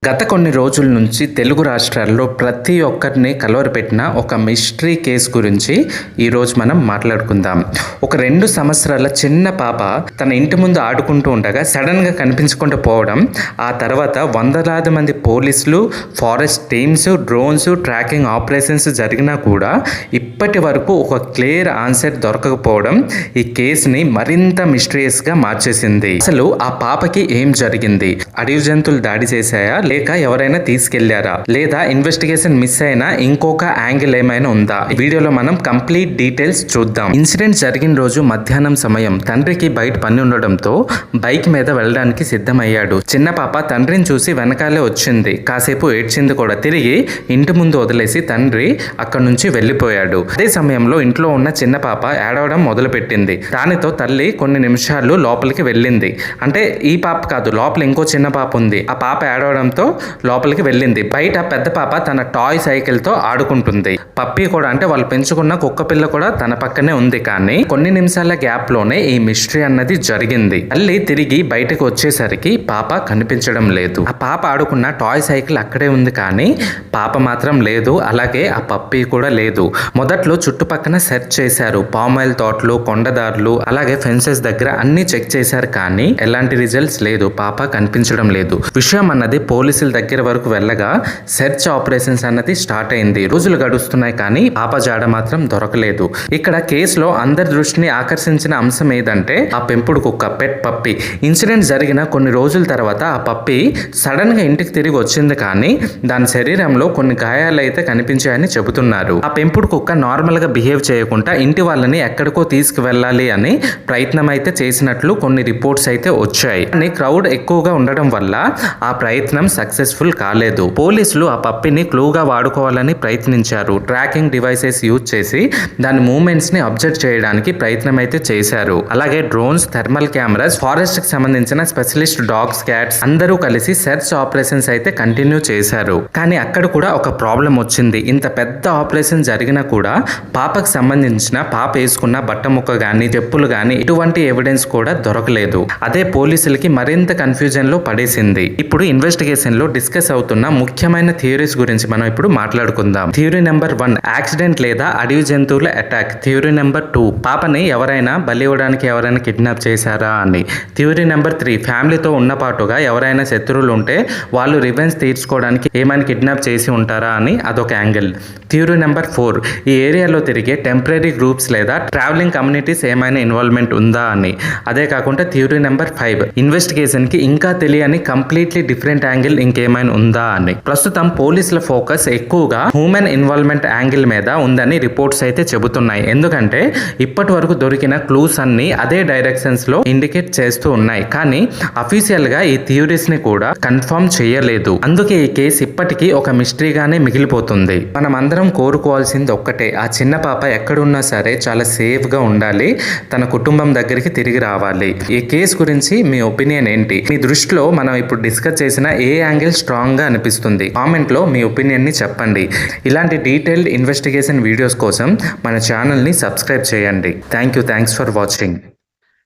గత కొన్ని రోజుల నుంచి తెలుగు రాష్ట్రాల్లో ప్రతి ఒక్కరిని కలవరపెట్టిన ఒక మిస్టరీ కేసు గురించి ఈరోజు మనం మాట్లాడుకుందాం. ఒక 2 సంవత్సరాల చిన్న పాప తన ఇంటి ముందు ఆడుకుంటూ ఉండగా సడన్గా కనిపించకుండా పోవడం, ఆ తర్వాత వందలాది మంది పోలీసులు, forest teams, drones, tracking operations జరిగినా కూడా ఇప్పటి వరకు ఒక క్లియర్ ఆన్సర్ దొరకకపోవడం ఈ కేసుని మరింత మిస్టరీయస్గా మార్చేసింది. అసలు ఆ పాపకి ఏం జరిగింది? అడవి జంతువులు దాడి చేశాయా, లేక ఎవరైనా తీసుకెళ్లారా, లేదా ఇన్వెస్టిగేషన్ మిస్ అయినా ఇంకొక యాంగిల్ ఏమైనా ఉందా? ఈ వీడియోలో మనం కంప్లీట్ డీటెయిల్స్ చూద్దాం. ఇన్సిడెంట్ జరిగిన రోజు మధ్యాహ్నం సమయం. తండ్రికి బయట పని ఉండడంతో బైక్ మీద వెళ్ళడానికి సిద్ధమయ్యాడు. చిన్న పాప తండ్రిని చూసి వెనకాలే వచ్చింది. కాసేపు ఏడ్చింది కూడా. తిరిగి ఇంటి ముందు వదిలేసి తండ్రి అక్కడి నుంచి వెళ్ళిపోయాడు. అదే సమయంలో ఇంట్లో ఉన్న చిన్న పాప ఏడవడం మొదలుపెట్టింది. దానితో తల్లి కొన్ని నిమిషాలు లోపలికి వెళ్ళింది. అంటే ఈ పాప కాదు, లోపల ఇంకో చిన్న పాప ఉంది. ఆ పాప ఏడవడంతో లోపలికి వెళ్ళింది. బయట పెద్ద పాప తన టాయ్ సైకిల్ తో ఆడుకుంటుంది. పప్పి కూడా, అంటే వాళ్ళు పెంచుకున్న కుక్క పిల్ల కూడా తన పక్కనే ఉంది. కానీ కొన్ని నిమిషాల గ్యాప్ లోనే ఈ మిస్టరీ అన్నది జరిగింది. తల్లి తిరిగి బయటకు వచ్చేసరికి పాప కనిపించడం లేదు. ఆ పాప ఆడుకున్న టాయ్ సైకిల్ అక్కడే ఉంది, కానీ పాప మాత్రం లేదు. అలాగే ఆ పప్పి కూడా లేదు. మొదట్లో చుట్టుపక్కన సెర్చ్ చేశారు. పామాయిల్ తోటలు, కొండదారులు, అలాగే ఫెన్సెస్ దగ్గర అన్ని చెక్ చేశారు, కానీ ఎలాంటి రిజల్ట్స్ లేదు. పాప కనిపించడం లేదు. విషయం అన్నది పోలీసుల దగ్గర వరకు వెళ్ళగా సెర్చ్ ఆపరేషన్స్ అన్నది స్టార్ట్ అయింది. రోజులు గడుస్తున్నాయి, కానీ పాప జాడ మాత్రం దొరకలేదు. ఇక్కడ కేసులో అందరి దృష్టిని ఆకర్షించిన అంశం ఏదంటే ఆ పెంపుడు కుక్క, పెట్ పప్పి. ఇన్సిడెంట్ జరిగిన కొన్ని రోజుల తర్వాత ఆ పప్పి సడన్ గా ఇంటికి తిరిగి వచ్చింది, కానీ దాని శరీరంలో కొన్ని గాయాలు అయితే కనిపించాయని చెబుతున్నారు. ఆ పెంపుడు కుక్క నార్మల్ గా బిహేవ్ చేయకుండా ఇంటి వాళ్ళని ఎక్కడికో తీసుకువెళ్ళాలి అని ప్రయత్నం అయితే చేసినట్లు కొన్ని రిపోర్ట్స్ అయితే వచ్చాయి. కానీ క్రౌడ్ ఎక్కువగా ఉండడం వల్ల ఆ ప్రయత్నం సక్సెస్ఫుల్ కాలేదు. పోలీసులు ఆ పప్పిని క్లూగా వాడుకోవాలని ప్రయత్నించారు. ట్రాకింగ్ డివైసెస్ యూజ్ చేసి దాని మూవ్మెంట్స్ ని అబ్జర్వ్ చేయడానికి ప్రయత్నం అయితే చేశారు. అలాగే డ్రోన్స్, థర్మల్ కెమెరాస్, ఫారెస్ట్ కి సంబంధించిన స్పెషలిస్ట్ డాగ్స్, క్యాట్స్ అందరూ కలిసి సెర్చ్ ఆపరేషన్స్ అయితే కంటిన్యూ చేశారు. కానీ అక్కడ కూడా ఒక ప్రాబ్లం వచ్చింది. ఇంత పెద్ద ఆపరేషన్ జరిగినా కూడా పాపకు సంబంధించిన, పాప వేసుకున్న బట్ట ముక్క గానీ, చెప్పులు గానీ ఎటువంటి ఎవిడెన్స్ కూడా దొరకలేదు. అదే పోలీసులకి మరింత కన్ఫ్యూజన్ లో పడేసింది. ఇప్పుడు ఇన్వెస్టిగేషన్ లో డిస్కస్ అవుతున్న ముఖ్యమైన థియరీస్ గురించి మనం ఇప్పుడు మాట్లాడుకుందాం. థియరీ నెంబర్ 1, యాక్సిడెంట్ లేదా అడవి జంతువుల అటాక్. థియరీ నెంబర్ 2, పాపని ఎవరైనా బలి ఇవ్వడానికి ఎవరైనా కిడ్నాప్ చేశారా అని. థియరీ నెంబర్ 3, ఫ్యామిలీతో ఉన్న పాటుగా ఎవరైనా శత్రువులు ఉంటే వాళ్ళు రివెంజ్ తీర్చుకోవడానికి ఏమైనా కిడ్నాప్ చేసి ఉంటారా అని, అదొక యాంగిల్. థియరీ నెంబర్ 4, ఈ ఏరియాలో తిరిగే టెంపరీ గ్రూప్స్ లేదా ట్రావెలింగ్ కమ్యూనిటీస్ ఏమైనా ఇన్వాల్వ్మెంట్ ఉందా అని. అదే కాకుండా థియరీ నెంబర్ 5, ఇన్వెస్టిగేషన్ కి ఇంకా తెలియని కంప్లీట్లీ డిఫరెంట్ యాంగిల్ ఇంకేమైనా ఉందా అని. ప్రస్తుతం పోలీసుల ఫోకస్ ఎక్కువగా హ్యూమన్ ఇన్వాల్వ్మెంట్ యాంగిల్ మీద ఉందని రిపోర్ట్స్ అయితే చెబుతున్నాయి. ఎందుకంటే ఇప్పటి వరకు దొరికిన క్లూస్ అన్ని అదే డైరెక్షన్స్ లో ఇండికేట్ చేస్తూ ఉన్నాయి. కానీ అఫీషియల్ గా ఈ థియరీస్ ని కూడా కన్ఫర్మ్ చేయలేదు. అందుకే ఈ కేసు ఇప్పటికీ ఒక మిస్టరీగానే మిగిలిపోతుంది. మనం అందరం కోరుకోవాల్సింది ఒక్కటే, ఆ చిన్న పాప ఎక్కడున్నా సరే చాలా సేఫ్ గా ఉండాలి, తన కుటుంబం దగ్గరికి తిరిగి రావాలి. ఈ కేసు గురించి మీ ఒపీనియన్ ఏంటి? మీ దృష్టిలో మనం ఇప్పుడు డిస్కస్ చేసిన ఏ యాంగిల్ స్ట్రాంగ్ గా అనిపిస్తుంది? కామెంట్ లో మీ ఒపీనియన్ ని చెప్పండి. ఇలాంటి డీటెయిల్డ్ ఇన్వెస్టిగేషన్ వీడియోస్ కోసం మన ఛానల్ ని సబ్స్క్రైబ్ చేయండి. Thanks for watching.